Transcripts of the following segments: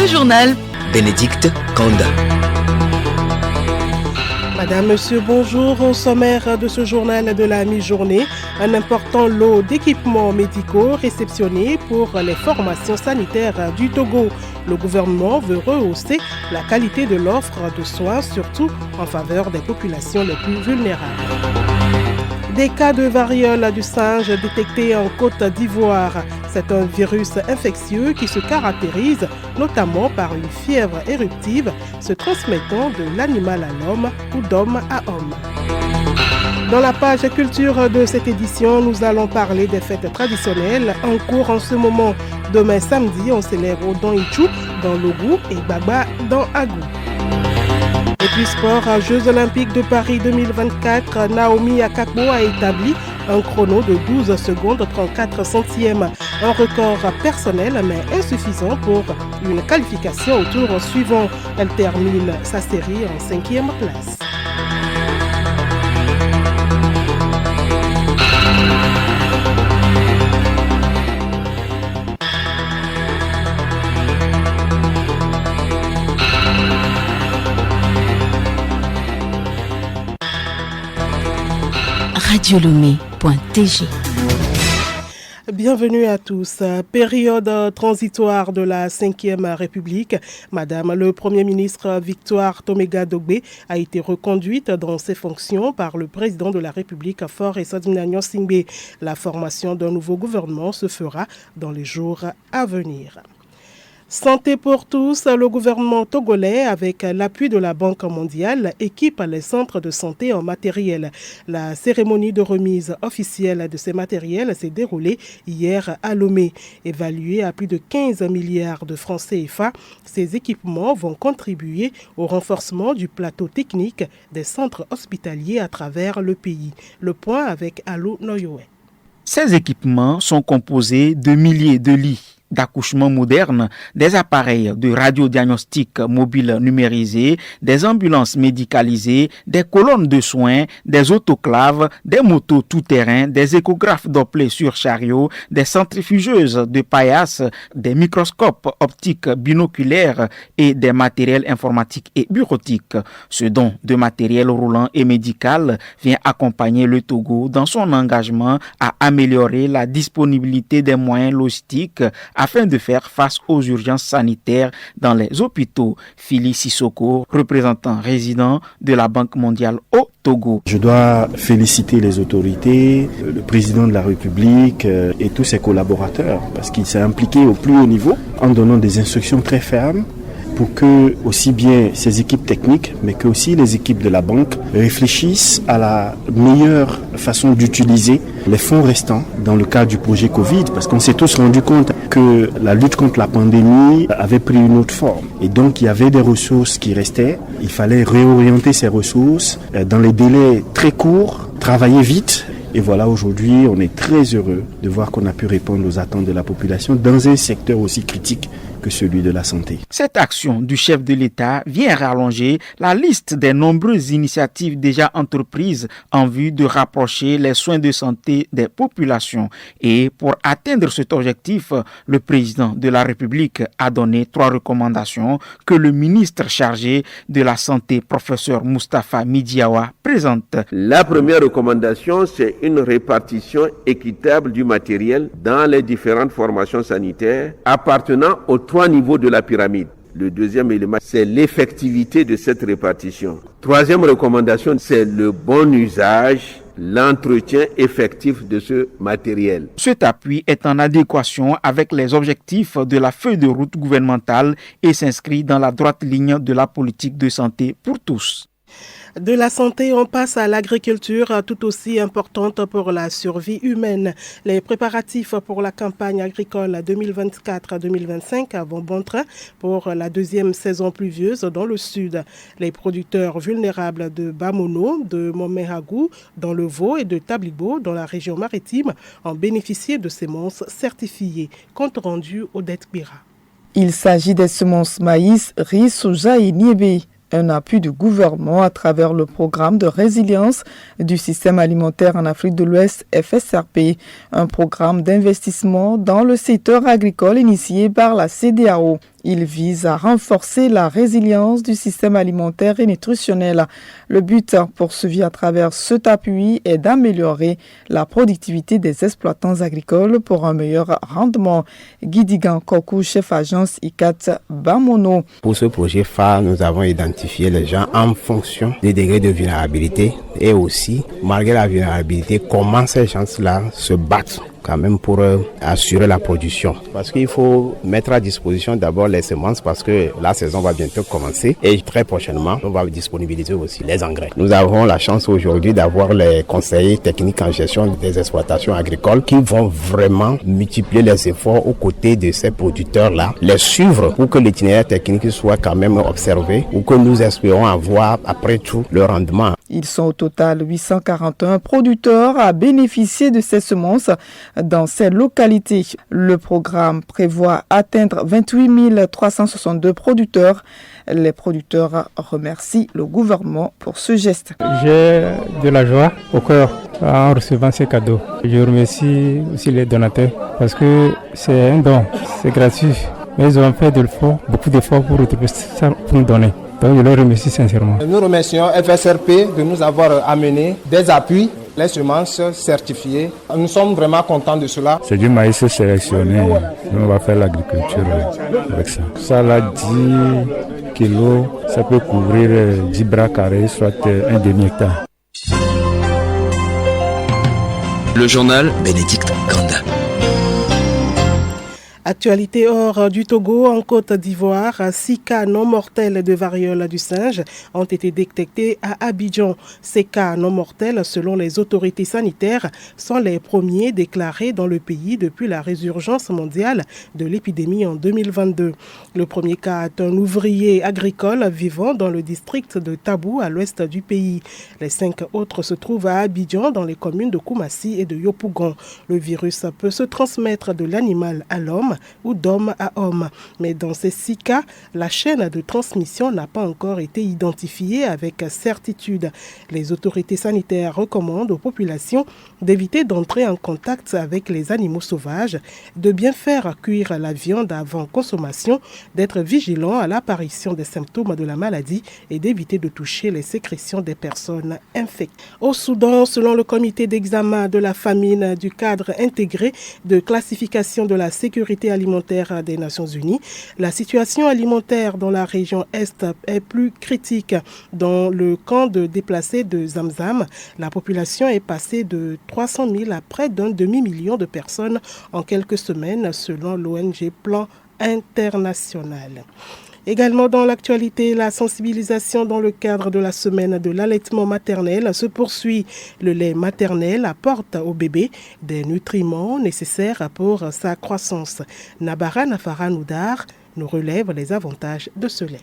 journal. Bénédicte Kanda. Madame, Monsieur, bonjour. Au sommaire de ce journal de la mi-journée, un important lot d'équipements médicaux réceptionnés pour les formations sanitaires du Togo. Le gouvernement veut rehausser la qualité de l'offre de soins, surtout en faveur des populations les plus vulnérables. Des cas de variole du singe détectés en Côte d'Ivoire. C'est un virus infectieux qui se caractérise notamment par une fièvre éruptive se transmettant de l'animal à l'homme ou d'homme à homme. Dans la page culture de cette édition, nous allons parler des fêtes traditionnelles en cours en ce moment. Demain samedi, on célèbre Don Ichou dans Logou et Baba dans Agou. Et puis sport, Jeux Olympiques de Paris 2024, Naomi Akakbo a établi un chrono de 12 secondes 34 centièmes. Un record personnel mais insuffisant pour une qualification au tour suivant. Elle termine sa série en 5e place. Radiolomé.tg. Bienvenue à tous. Période transitoire de la 5e République. Madame le Premier ministre Victoire Tomega-Dogbe a été reconduite dans ses fonctions par le président de la République Faure Sodina Singbe. La formation d'un nouveau gouvernement se fera dans les jours à venir. Santé pour tous, le gouvernement togolais, avec l'appui de la Banque mondiale, équipe les centres de santé en matériel. La cérémonie de remise officielle de ces matériels s'est déroulée hier à Lomé. Évaluée à plus de 15 milliards de francs CFA, ces équipements vont contribuer au renforcement du plateau technique des centres hospitaliers à travers le pays. Le point avec Alou Noyoé. Ces équipements sont composés de milliers de lits d'accouchement moderne, des appareils de radiodiagnostic mobile numérisés, des ambulances médicalisées, des colonnes de soins, des autoclaves, des motos tout-terrain, des échographes Doppler sur chariot, des centrifugeuses de paillasse, des microscopes optiques binoculaires et des matériels informatiques et bureautiques. Ce don de matériel roulant et médical vient accompagner le Togo dans son engagement à améliorer la disponibilité des moyens logistiques afin de faire face aux urgences sanitaires dans les hôpitaux. Fili Sissoko, représentant résident de la Banque mondiale au Togo. Je dois féliciter les autorités, le président de la République et tous ses collaborateurs parce qu'il s'est impliqué au plus haut niveau en donnant des instructions très fermes pour que aussi bien ces équipes techniques, mais que aussi les équipes de la banque réfléchissent à la meilleure façon d'utiliser les fonds restants dans le cadre du projet Covid, parce qu'on s'est tous rendu compte que la lutte contre la pandémie avait pris une autre forme. Et donc il y avait des ressources qui restaient. Il fallait réorienter ces ressources dans les délais très courts, travailler vite. Et voilà, aujourd'hui, on est très heureux de voir qu'on a pu répondre aux attentes de la population dans un secteur aussi critique que celui de la santé. Cette action du chef de l'État vient rallonger la liste des nombreuses initiatives déjà entreprises en vue de rapprocher les soins de santé des populations. Et pour atteindre cet objectif, le président de la République a donné 3 recommandations que le ministre chargé de la Santé, professeur Moustapha Midiawa, présente. La première recommandation, c'est une répartition équitable du matériel dans les différentes formations sanitaires appartenant aux 3 niveaux de la pyramide. Le deuxième élément, c'est l'effectivité de cette répartition. Troisième recommandation, c'est le bon usage, l'entretien effectif de ce matériel. Cet appui est en adéquation avec les objectifs de la feuille de route gouvernementale et s'inscrit dans la droite ligne de la politique de santé pour tous. De la santé, on passe à l'agriculture, tout aussi importante pour la survie humaine. Les préparatifs pour la campagne agricole 2024-2025 vont bon train pour la deuxième saison pluvieuse dans le sud. Les producteurs vulnérables de Bamono, de Momehagou, dans le Vaud et de Tablibo, dans la région maritime, ont bénéficié de semences certifiées. Compte rendu Odette Bira. Il s'agit des semences maïs, riz, soja et niébé. Un appui du gouvernement à travers le programme de résilience du système alimentaire en Afrique de l'Ouest, FSRP, un programme d'investissement dans le secteur agricole initié par la CEDEAO. Il vise à renforcer la résilience du système alimentaire et nutritionnel. Le but poursuivi à travers cet appui est d'améliorer la productivité des exploitants agricoles pour un meilleur rendement. Guidigan Kokou, chef agence ICAT Bamono. Pour ce projet phare, nous avons identifié les gens en fonction des degrés de vulnérabilité et aussi, malgré la vulnérabilité, comment ces gens-là se battent quand même pour assurer la production. Parce qu'il faut mettre à disposition d'abord les semences parce que la saison va bientôt commencer et très prochainement, on va disponibiliser aussi les engrais. Nous avons la chance aujourd'hui d'avoir les conseillers techniques en gestion des exploitations agricoles qui vont vraiment multiplier les efforts aux côtés de ces producteurs-là, les suivre pour que l'itinéraire technique soit quand même observé ou que nous espérons avoir après tout le rendement. Ils sont au total 841 producteurs à bénéficier de ces semences dans ces localités. Le programme prévoit atteindre 28 362 producteurs. Les producteurs remercient le gouvernement pour ce geste. J'ai de la joie au cœur en recevant ces cadeaux. Je remercie aussi les donateurs parce que c'est un don, c'est gratuit. Mais ils ont fait beaucoup d'efforts pour retrouver ça pour nous donner. Donc je leur remercie sincèrement. Nous remercions FSRP de nous avoir amené des appuis, les semences certifiées. Nous sommes vraiment contents de cela. C'est du maïs sélectionné. Nous, on va faire l'agriculture avec ça. Ça là, 10 kilos, ça peut couvrir 10 bras carrés, soit un demi-hectare. Le journal Bénédicte Kanda. Actualité hors du Togo, en Côte d'Ivoire, 6 cas non mortels de variole du singe ont été détectés à Abidjan. Ces cas non mortels, selon les autorités sanitaires, sont les premiers déclarés dans le pays depuis la résurgence mondiale de l'épidémie en 2022. Le premier cas est un ouvrier agricole vivant dans le district de Tabou à l'ouest du pays. Les 5 autres se trouvent à Abidjan dans les communes de Koumassi et de Yopougon. Le virus peut se transmettre de l'animal à l'homme ou d'homme à homme. Mais dans ces 6 cas, la chaîne de transmission n'a pas encore été identifiée avec certitude. Les autorités sanitaires recommandent aux populations d'éviter d'entrer en contact avec les animaux sauvages, de bien faire cuire la viande avant consommation, d'être vigilant à l'apparition des symptômes de la maladie et d'éviter de toucher les sécrétions des personnes infectées. Au Soudan, selon le comité d'examen de la famine du cadre intégré de classification de la sécurité alimentaire des Nations Unies, la situation alimentaire dans la région Est est plus critique. Dans le camp de déplacés de Zamzam, la population est passée de 300 000 à près d'un demi-million de personnes en quelques semaines, selon l'ONG Plan International. Également dans l'actualité, la sensibilisation dans le cadre de la semaine de l'allaitement maternel se poursuit. Le lait maternel apporte au bébé des nutriments nécessaires pour sa croissance. Nabara Nafara Noudar nous relève les avantages de ce lait.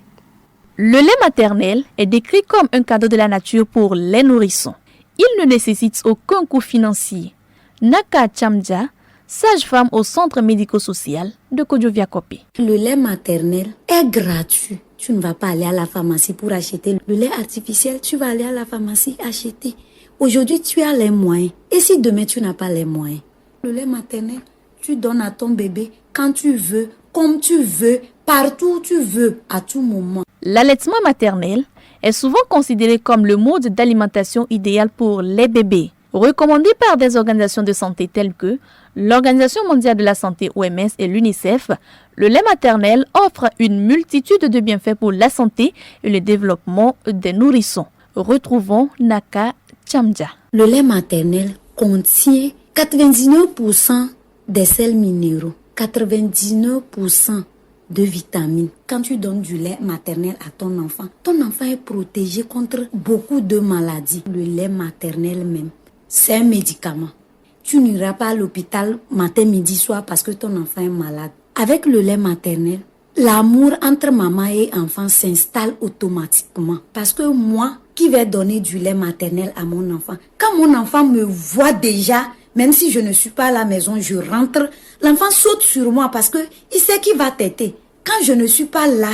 Le lait maternel est décrit comme un cadeau de la nature pour les nourrissons. Il ne nécessite aucun coût financier. Naka Chamja, sage-femme au centre médico-social de Kodjoviakope. Le lait maternel est gratuit. Tu ne vas pas aller à la pharmacie pour acheter le lait artificiel. Tu vas aller à la pharmacie acheter. Aujourd'hui, tu as les moyens. Et si demain, tu n'as pas les moyens? Le lait maternel, tu donnes à ton bébé quand tu veux, comme tu veux, partout où tu veux, à tout moment. L'allaitement maternel est souvent considéré comme le mode d'alimentation idéal pour les bébés. Recommandé par des organisations de santé telles que l'Organisation mondiale de la santé OMS et l'UNICEF, le lait maternel offre une multitude de bienfaits pour la santé et le développement des nourrissons. Retrouvons Naka Chamja. Le lait maternel contient 99% des sels minéraux, 99% de vitamines. Quand tu donnes du lait maternel à ton enfant est protégé contre beaucoup de maladies. Le lait maternel même, c'est un médicament. Tu n'iras pas à l'hôpital matin, midi, soir parce que ton enfant est malade. Avec le lait maternel, l'amour entre maman et enfant s'installe automatiquement. Parce que moi, qui vais donner du lait maternel à mon enfant, quand mon enfant me voit déjà, même si je ne suis pas à la maison, je rentre, l'enfant saute sur moi parce que il sait qu'il va téter. Quand je ne suis pas là,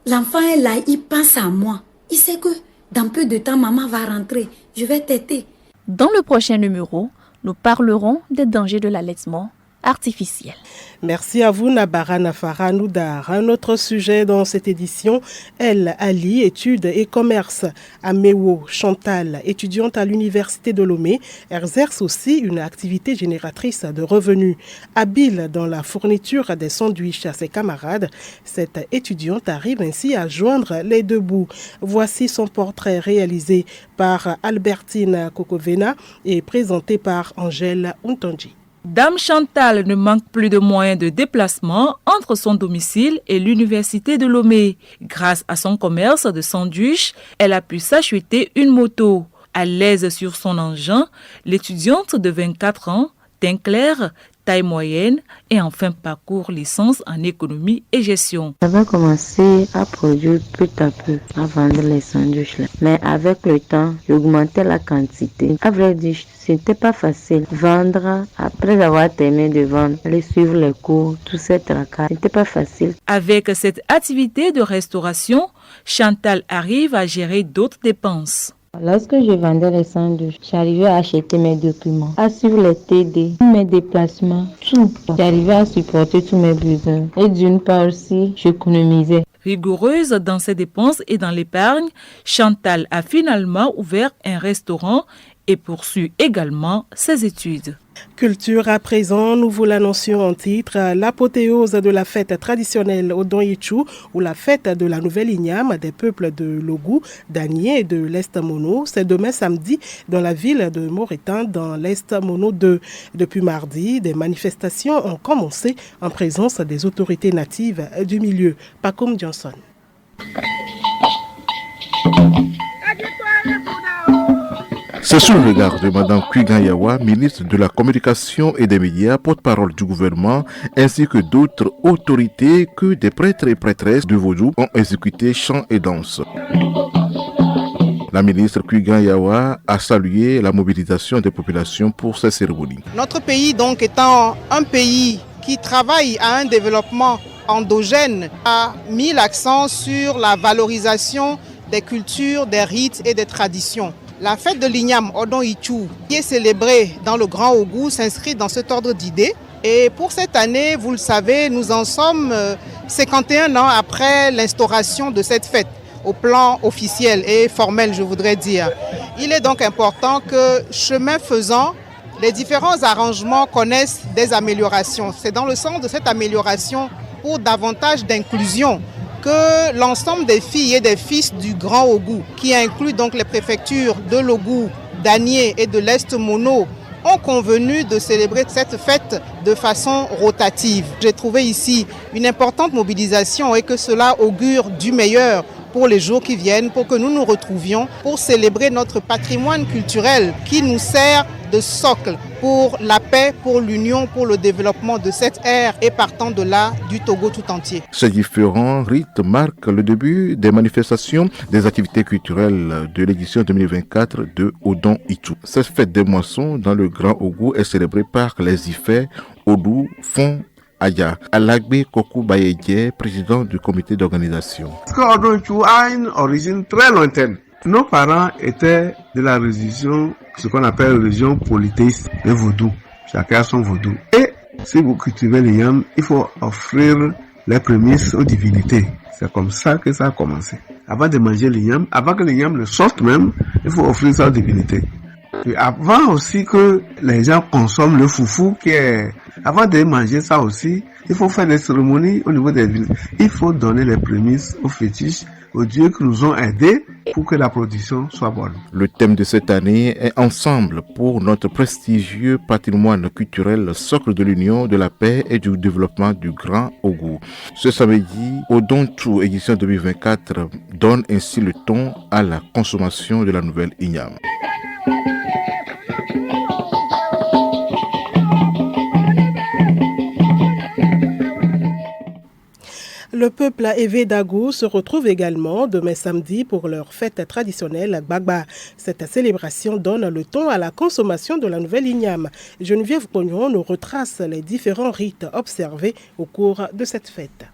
l'enfant est là, il pense à moi. Il sait que dans peu de temps, maman va rentrer, je vais téter. Dans le prochain numéro, nous parlerons des dangers de l'allaitement artificielle. Merci à vous, Nabara Nafara Noudar. Un autre sujet dans cette édition, Elle, Ali, études et commerce. Améo Chantal, étudiante à l'université de Lomé, exerce aussi une activité génératrice de revenus. Habile dans la fourniture des sandwichs à ses camarades, cette étudiante arrive ainsi à joindre les deux bouts. Voici son portrait réalisé par Albertine Kokovena et présenté par Angèle Untonji. Dame Chantal ne manque plus de moyens de déplacement entre son domicile et l'université de Lomé. Grâce à son commerce de sandwichs, elle a pu s'acheter une moto. À l'aise sur son engin, l'étudiante de 24 ans, teint clair, taille moyenne et enfin parcourt licence en économie et gestion. J'avais commencé à produire peu à peu, à vendre les sandwichs. Mais avec le temps, j'augmentais la quantité. À vrai dire, c'était pas facile. Vendre, après avoir terminé de vendre, aller suivre les cours, tout ces tracas, c'était pas facile. Avec cette activité de restauration, Chantal arrive à gérer d'autres dépenses. Lorsque je vendais les sandwichs, j'arrivais à acheter mes documents, à suivre les TD, mes déplacements, tout. J'arrivais à supporter tous mes besoins. Et d'une part aussi, j'économisais. Rigoureuse dans ses dépenses et dans l'épargne, Chantal a finalement ouvert un restaurant et poursuit également ses études. Culture à présent, nous vous l'annoncions en titre, l'apothéose de la fête traditionnelle Odon Ichu ou la fête de la nouvelle Igname des peuples de Logou, d'Anié et de l'Est Mono. C'est demain samedi dans la ville de Moretin dans l'Est Mono 2. Depuis mardi, des manifestations ont commencé en présence des autorités natives du milieu. Pacoum Johnson. C'est sous le regard de Mme Kuiganyawa, ministre de la Communication et des Médias, porte-parole du gouvernement, ainsi que d'autres autorités que des prêtres et prêtresses de Vodou ont exécuté chants et danses. La ministre Kuiganyawa a salué la mobilisation des populations pour ces cérémonies. Notre pays, donc, étant un pays qui travaille à un développement endogène, a mis l'accent sur la valorisation des cultures, des rites et des traditions. La fête de l'Igname Odon Ichu, qui est célébrée dans le Grand Ogou, s'inscrit dans cet ordre d'idées. Et pour cette année, vous le savez, nous en sommes 51 ans après l'instauration de cette fête, au plan officiel et formel, je voudrais dire. Il est donc important que, chemin faisant, les différents arrangements connaissent des améliorations. C'est dans le sens de cette amélioration pour davantage d'inclusion que l'ensemble des filles et des fils du Grand Ogou, qui inclut donc les préfectures de Logou, d'Anié et de l'Est Mono, ont convenu de célébrer cette fête de façon rotative. J'ai trouvé ici une importante mobilisation et que cela augure du meilleur pour les jours qui viennent, pour que nous nous retrouvions pour célébrer notre patrimoine culturel qui nous sert de socle pour la paix, pour l'union, pour le développement de cette ère et partant de là du Togo tout entier. Ces différents rites marquent le début des manifestations des activités culturelles de l'édition 2024 de Odon Ichu. Cette fête des moissons dans le Grand Ogou est célébrée par les Ifè, Odou, Fon, Aya. Alagbe Kokou Bayedje, président du comité d'organisation. Odon Ichu a une origine très lointaine. Nos parents étaient de la religion, ce qu'on appelle religion polythéiste, le vaudou. Chacun a son vaudou. Et si vous cultivez les yams, il faut offrir les prémices aux divinités. C'est comme ça que ça a commencé. Avant de manger les yams, avant que les yams ne sortent même, il faut offrir ça aux divinités. Et avant aussi que les gens consomment le foufou, avant de manger ça aussi, il faut faire des cérémonies au niveau des villes. Il faut donner les prémices aux fétiches, aux dieux qui nous ont aidés pour que la production soit bonne. Le thème de cette année est Ensemble pour notre prestigieux patrimoine culturel, socle de l'union, de la paix et du développement du Grand Ogou. Ce samedi, Odon Ichu édition 2024 donne ainsi le ton à la consommation de la nouvelle Igname. Le peuple Evedago se retrouve également demain samedi pour leur fête traditionnelle Gbagba. Cette célébration donne le ton à la consommation de la nouvelle Igname. Geneviève Pognon nous retrace les différents rites observés au cours de cette fête.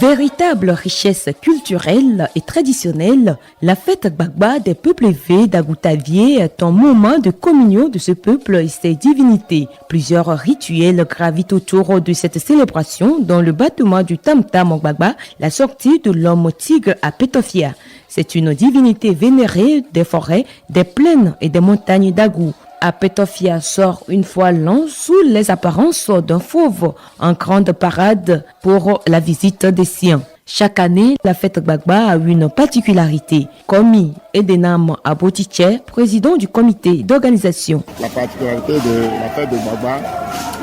Véritable richesse culturelle et traditionnelle, la fête Gbagba des peuples élevés d'Agoutavier est un moment de communion de ce peuple et ses divinités. Plusieurs rituels gravitent autour de cette célébration, dont le battement du tam-tam en Gbagba, la sortie de l'homme tigre à Petofia. C'est une divinité vénérée des forêts, des plaines et des montagnes d'Agou. Apetofia sort une fois l'an sous les apparences d'un fauve en grande parade pour la visite des siens. Chaque année, la fête Gbagba a une particularité. Komi Edenam Abotiche, président du comité d'organisation. La particularité de la fête de Gbagba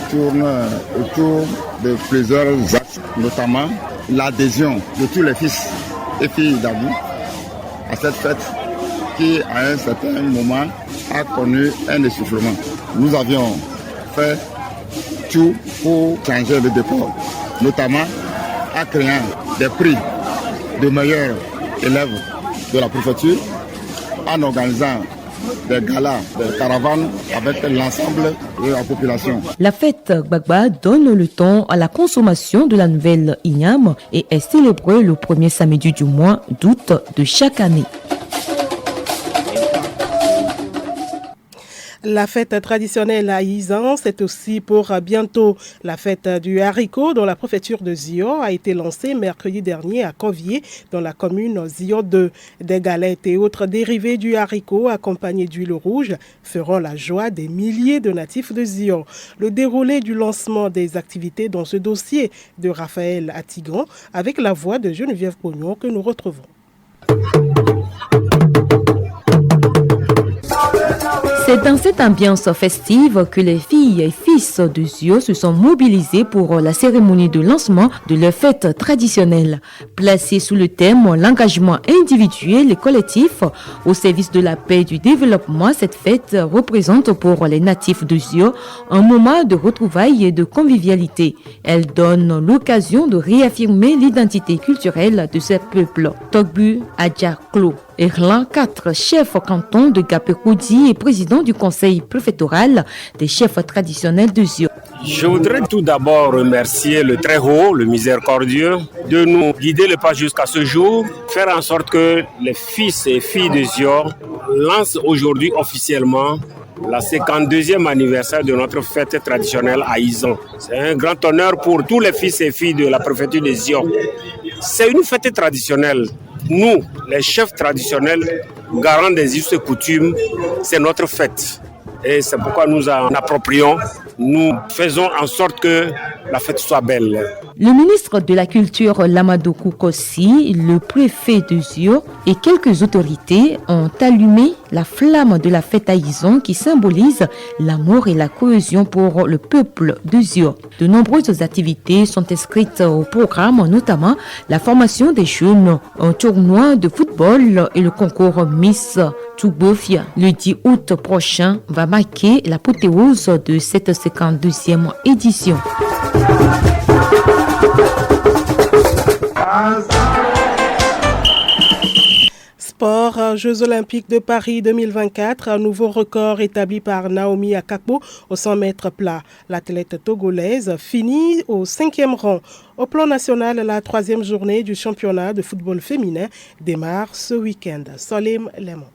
tourne autour de plusieurs axes, notamment l'adhésion de tous les fils et filles d'Agou à cette fête qui, à un certain moment, a connu un essoufflement. Nous avions fait tout pour changer le dépôt, notamment en créant des prix de meilleurs élèves de la préfecture, en organisant des galas, des caravanes avec l'ensemble de la population. La fête Gbagba donne le ton à la consommation de la nouvelle igname et est célébrée le premier samedi du mois d'août de chaque année. La fête traditionnelle à Izan, c'est aussi pour bientôt. La fête du haricot dans la préfecture de Zio a été lancée mercredi dernier à Covier, dans la commune Zio 2. Des galettes et autres dérivés du haricot accompagnés d'huile rouge feront la joie des milliers de natifs de Zio. Le déroulé du lancement des activités dans ce dossier de Raphaël Atigan avec la voix de Geneviève Pognon que nous retrouvons. C'est dans cette ambiance festive que les filles et fils de Zio se sont mobilisés pour la cérémonie de lancement de leur fête traditionnelle. Placée sous le thème « L'engagement individuel et collectif au service de la paix et du développement », cette fête représente pour les natifs de Zio un moment de retrouvailles et de convivialité. Elle donne l'occasion de réaffirmer l'identité culturelle de ce peuple. Togbu Adjaklo Erlan 4, chef canton de Gapékoudi et président du conseil préfectoral des chefs traditionnels de Zio. Je voudrais tout d'abord remercier le Très-Haut, le Miséricordieux, de nous guider le pas jusqu'à ce jour, faire en sorte que les fils et filles de Zio lancent aujourd'hui officiellement la 52e anniversaire de notre fête traditionnelle à Izan. C'est un grand honneur pour tous les fils et filles de la préfecture de Zio. C'est une fête traditionnelle. Nous, les chefs traditionnels, garants des us et coutumes, c'est notre fête. Et c'est pourquoi nous en approprions. Nous faisons en sorte que la fête soit belle. Le ministre de la Culture, Lamadou Koukossi, le préfet de Zio et quelques autorités ont allumé la flamme de la fête à Izon qui symbolise l'amour et la cohésion pour le peuple de Zio. De nombreuses activités sont inscrites au programme, notamment la formation des jeunes, un tournoi de football et le concours Miss Toubofia. Le 10 août prochain va marquer l'apothéose de cette 52e édition. Sport, Jeux Olympiques de Paris 2024, un nouveau record établi par Naomi Akakpo au 100 mètres plat. L'athlète togolaise finit au 5e rang. Au plan national, la 3e journée du championnat de football féminin démarre ce week-end. Solim Lemon.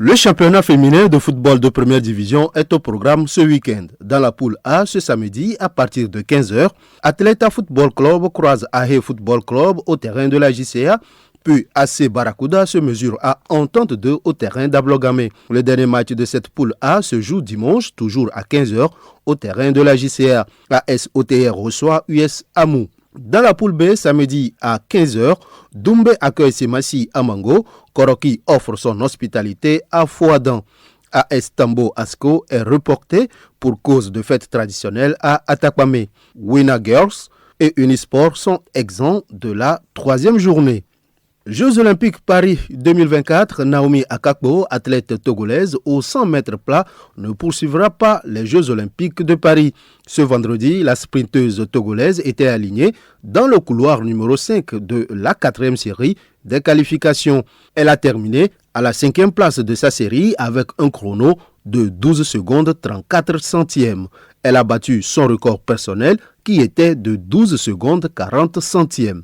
Le championnat féminin de football de première division est au programme ce week-end. Dans la poule A, ce samedi, à partir de 15h, Atleta Football Club croise Ahé Football Club au terrain de la JCA, puis AC Barracuda se mesure à Entente 2 au terrain d'Ablogame. Le dernier match de cette poule A se joue dimanche, toujours à 15h, au terrain de la JCA. AS OTR reçoit US Amou. Dans la poule B, samedi à 15h, Doumbé accueille Semassi à Mango. Koroki offre son hospitalité à Fouadan. AS Tambo Asko est reporté pour cause de fête traditionnelle à Atakwame. Wina Girls et Unisport sont exempts de la 3e journée. Jeux Olympiques Paris 2024, Naomi Akakpo, athlète togolaise au 100 mètres plat, ne poursuivra pas les Jeux Olympiques de Paris. Ce vendredi, la sprinteuse togolaise était alignée dans le couloir numéro 5 de la 4e série des qualifications. Elle a terminé à la 5e place de sa série avec un chrono de 12 secondes 34 centièmes. Elle a battu son record personnel qui était de 12 secondes 40 centièmes.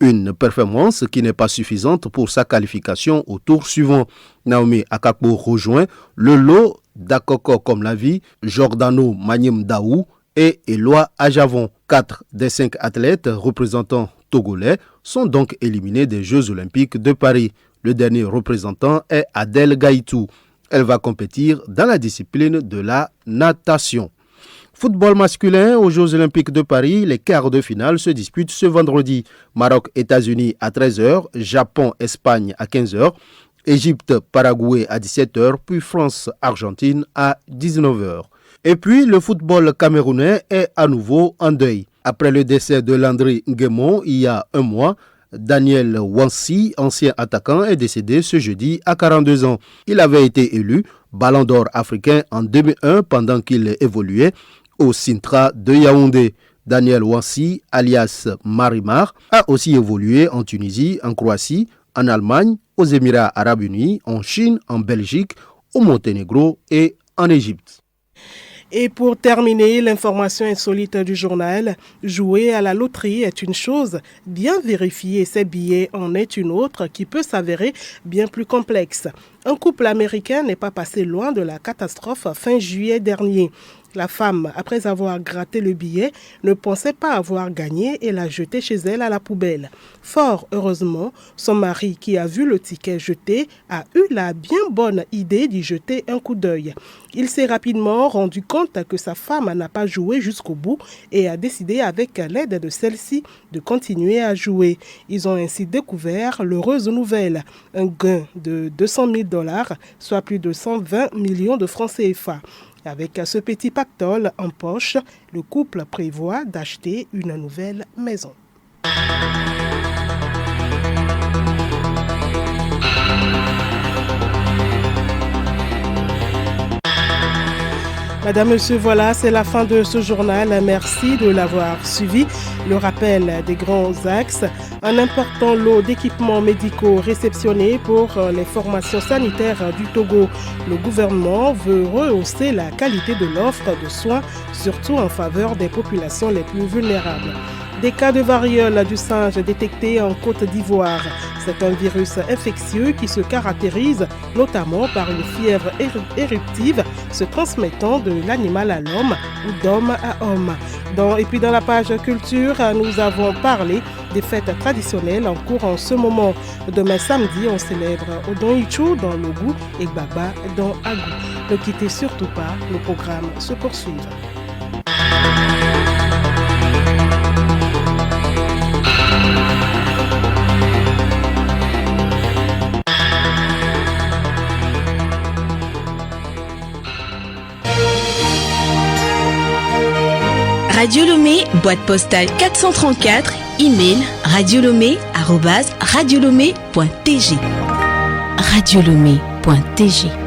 Une performance qui n'est pas suffisante pour sa qualification au tour suivant. Naomi Akakpo rejoint le lot d'Akoko comme la vie, Giordano Magnem Daou et Éloi Ajavon. 4 des 5 athlètes représentants togolais sont donc éliminés des Jeux Olympiques de Paris. Le dernier représentant est Adèle Gaïtou. Elle va compétir dans la discipline de la natation. Football masculin aux Jeux Olympiques de Paris, les quarts de finale se disputent ce vendredi. Maroc-États-Unis à 13h, Japon-Espagne à 15h, Égypte-Paraguay à 17h, puis France-Argentine à 19h. Et puis, le football camerounais est à nouveau en deuil. Après le décès de Landry Nguemon il y a un mois, Daniel Wansi, ancien attaquant, est décédé ce jeudi à 42 ans. Il avait été élu Ballon d'Or africain en 2001 pendant qu'il évoluait au Sintra de Yaoundé. Daniel Wansi, alias Marimar, a aussi évolué en Tunisie, en Croatie, en Allemagne, aux Émirats arabes unis, en Chine, en Belgique, au Monténégro et en Égypte. Et pour terminer, l'information insolite du journal, jouer à la loterie est une chose, bien vérifier ses billets en est une autre qui peut s'avérer bien plus complexe. Un couple américain n'est pas passé loin de la catastrophe fin juillet dernier. La femme, après avoir gratté le billet, ne pensait pas avoir gagné et l'a jeté chez elle à la poubelle. Fort heureusement, son mari, qui a vu le ticket jeté, a eu la bien bonne idée d'y jeter un coup d'œil. Il s'est rapidement rendu compte que sa femme n'a pas joué jusqu'au bout et a décidé, avec l'aide de celle-ci, de continuer à jouer. Ils ont ainsi découvert l'heureuse nouvelle, un gain de $200 000, soit plus de 120 millions de francs CFA. Avec ce petit pactole en poche, le couple prévoit d'acheter une nouvelle maison. Madame, Monsieur, voilà, c'est la fin de ce journal. Merci de l'avoir suivi. Le rappel des grands axes. Un important lot d'équipements médicaux réceptionnés pour les formations sanitaires du Togo. Le gouvernement veut rehausser la qualité de l'offre de soins, surtout en faveur des populations les plus vulnérables. Des cas de variole du singe détectés en Côte d'Ivoire. C'est un virus infectieux qui se caractérise notamment par une fièvre éruptive se transmettant de l'animal à l'homme ou d'homme à homme. Et puis dans la page culture, nous avons parlé des fêtes traditionnelles en cours en ce moment. Demain samedi, on célèbre Odon Ichu dans Logou et Gbagba dans Agou. Ne quittez surtout pas, nos programmes se poursuivent. Radio Lomé, boîte postale 434, email radiolomé@radiolomé.tg. radiolomé.tg